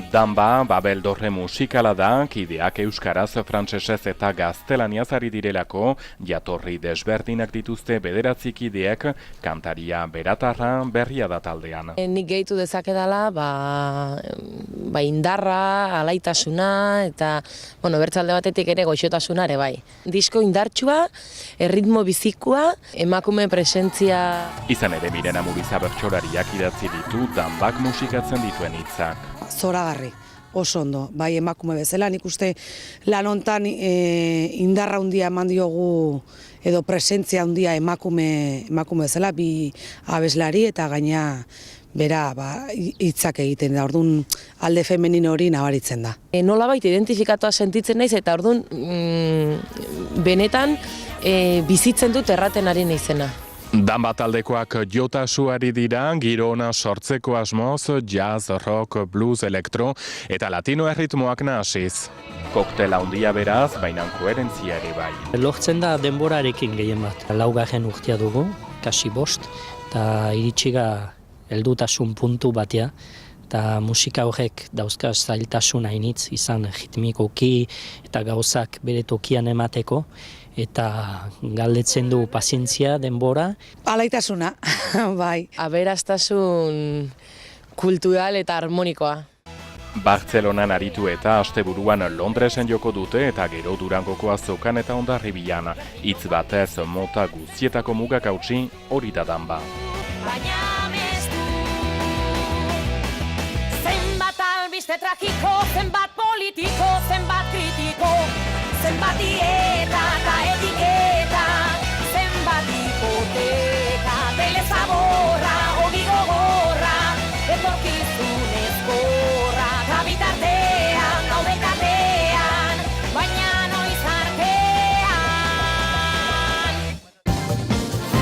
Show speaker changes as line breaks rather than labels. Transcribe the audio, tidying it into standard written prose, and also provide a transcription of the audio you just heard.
Danba, babeldorre musikala da, kideak euskaraz, frantsesez eta gaztelaniaz ari direlako, jatorri desberdinak dituzte bederatzi kideak, kantaria beratarra berria da taldean.
Nik gehitu dezakedala, indarra, alaitasuna, eta, bertzalde batetik ere goxotasuna ere bai. Disko indartsua, erritmo bizikoa, emakume presentzia.
Izan ere Mirena Muriza bertsolariak idatzi ditu Danbak musikatzen dituen hitzak.
Zoragarri, oso ondo, bai emakume bezala, nik uste lan hontan indarra handia eman diogu edo presentzia handia emakume bezala, bi abeslari eta gaina bera hitzak egiten da, orduan alde femenino hori nabaritzen da.
Nolabait identifikatua sentitzen naiz eta orduan benetan bizitzen dut erraten ari naizena.
Danba taldekoak jotasuari dira, giro ona sortzeko asmoz, jazz, rock, blues, elektro eta latino erritmoak nahasiz. Koktela handia beraz, baina koherentzia ere bai.
Lortzen da denborarekin gehien bat. 4. urtea dugu, kasi 5, eta iritsiga heldutasun puntu batea. Eta musika horrek dauzka zailtasun hainitz izan ritmikoki eta gauzak bere tokian emateko. Eta galdetzen du pazientzia, denbora.
Alaitasuna, bai.
Aberastasun kultural eta harmonikoa.
Bartzelonan aritu eta asteburuan Londresen joko dute eta gero Durangoko azokan eta Hondarribian. Hitz batez mota guztietako mugak hautsi hori da Danba.
Zenbat albiste tragiko, zenbat politiko, zenbat kritiko, zenbat dieta eta etiketa, zenbat hipoteka, telezaborra, ogi gogorra, etorki